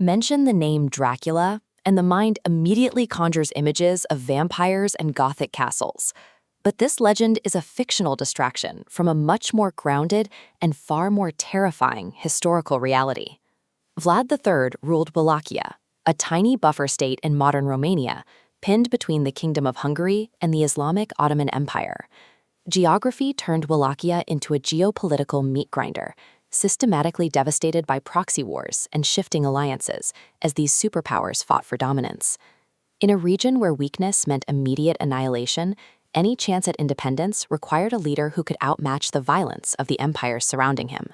Mention the name Dracula, and the mind immediately conjures images of vampires and Gothic castles. But this legend is a fictional distraction from a much more grounded and far more terrifying historical reality. Vlad III ruled Wallachia, a tiny buffer state in modern Romania, pinned between the Kingdom of Hungary and the Islamic Ottoman Empire. Geography turned Wallachia into a geopolitical meat grinder, systematically devastated by proxy wars and shifting alliances as these superpowers fought for dominance. In a region where weakness meant immediate annihilation, any chance at independence required a leader who could outmatch the violence of the empires surrounding him.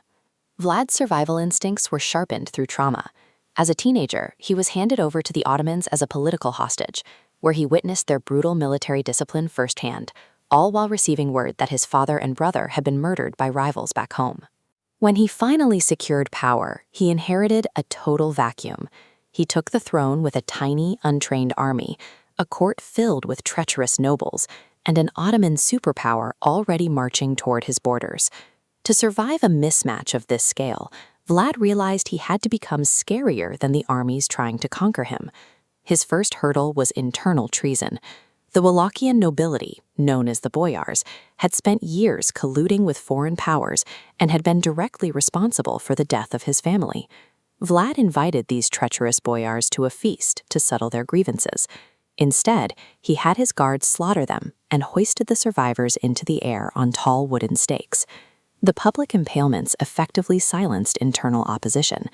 Vlad's survival instincts were sharpened through trauma. As a teenager, he was handed over to the Ottomans as a political hostage, where he witnessed their brutal military discipline firsthand, all while receiving word that his father and brother had been murdered by rivals back home. When he finally secured power, he inherited a total vacuum. He took the throne with a tiny, untrained army, a court filled with treacherous nobles, and an Ottoman superpower already marching toward his borders. To survive a mismatch of this scale, Vlad realized he had to become scarier than the armies trying to conquer him. His first hurdle was internal treason. The Wallachian nobility, known as the boyars, had spent years colluding with foreign powers and had been directly responsible for the death of his family. Vlad invited these treacherous boyars to a feast to settle their grievances. Instead, he had his guards slaughter them and hoisted the survivors into the air on tall wooden stakes. The public impalements effectively silenced internal opposition.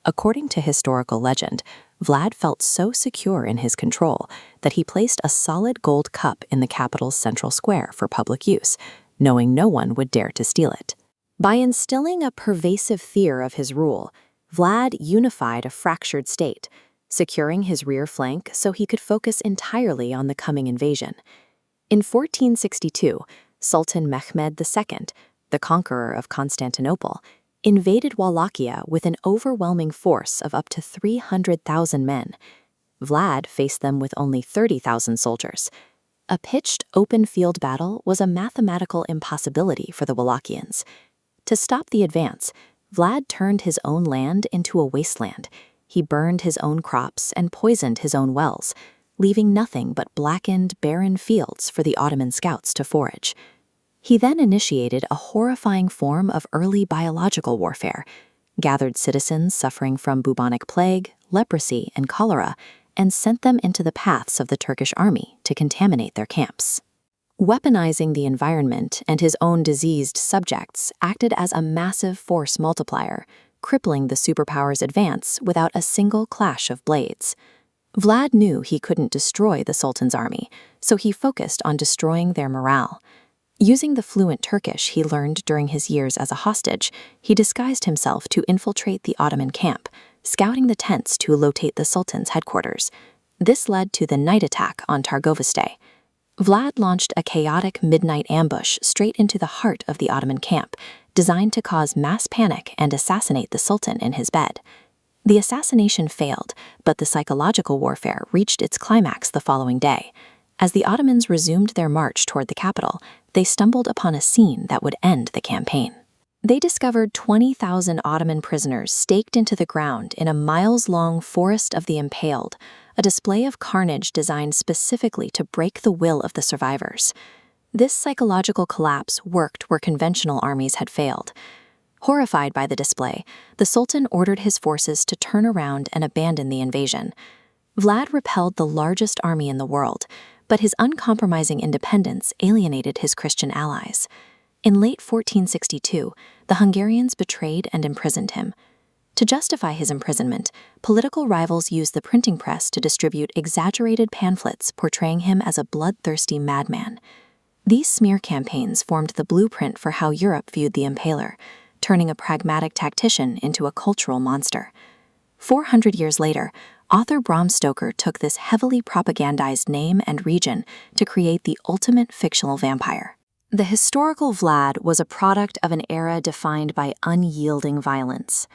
According to historical legend, Vlad felt so secure in his control that he placed a solid gold cup in the capital's central square for public use, knowing no one would dare to steal it. By instilling a pervasive fear of his rule, Vlad unified a fractured state, securing his rear flank so he could focus entirely on the coming invasion. In 1462, Sultan Mehmed II, the conqueror of Constantinople, invaded Wallachia with an overwhelming force of up to 300,000 men. Vlad faced them with only 30,000 soldiers. A pitched, open-field battle was a mathematical impossibility for the Wallachians. To stop the advance, Vlad turned his own land into a wasteland. He burned his own crops and poisoned his own wells, leaving nothing but blackened, barren fields for the Ottoman scouts to forage. He then initiated a horrifying form of early biological warfare, gathered citizens suffering from bubonic plague, leprosy, and cholera, and sent them into the paths of the Turkish army to contaminate their camps. Weaponizing the environment and his own diseased subjects acted as a massive force multiplier, crippling the superpower's advance without a single clash of blades. Vlad knew he couldn't destroy the Sultan's army, so he focused on destroying their morale. Using the fluent Turkish he learned during his years as a hostage, he disguised himself to infiltrate the Ottoman camp, scouting the tents to locate the Sultan's headquarters. This led to the night attack on Targoviste. Vlad launched a chaotic midnight ambush straight into the heart of the Ottoman camp, designed to cause mass panic and assassinate the Sultan in his bed. The assassination failed, but the psychological warfare reached its climax the following day. As the Ottomans resumed their march toward the capital, they stumbled upon a scene that would end the campaign. They discovered 20,000 Ottoman prisoners staked into the ground in a miles-long forest of the Impaled, a display of carnage designed specifically to break the will of the survivors. This psychological collapse worked where conventional armies had failed. Horrified by the display, the Sultan ordered his forces to turn around and abandon the invasion. Vlad repelled the largest army in the world, but his uncompromising independence alienated his Christian allies. In late 1462, the Hungarians betrayed and imprisoned him. To justify his imprisonment, political rivals used the printing press to distribute exaggerated pamphlets portraying him as a bloodthirsty madman. These smear campaigns formed the blueprint for how Europe viewed the Impaler, turning a pragmatic tactician into a cultural monster. 400 years later, author Bram Stoker took this heavily propagandized name and region to create the ultimate fictional vampire. The historical Vlad was a product of an era defined by unyielding violence.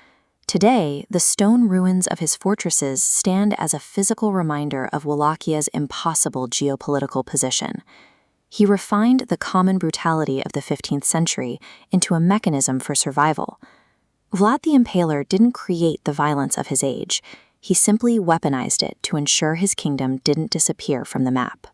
Today, the stone ruins of his fortresses stand as a physical reminder of Wallachia's impossible geopolitical position. He refined the common brutality of the 15th century into a mechanism for survival. Vlad the Impaler didn't create the violence of his age. He simply weaponized it to ensure his kingdom didn't disappear from the map.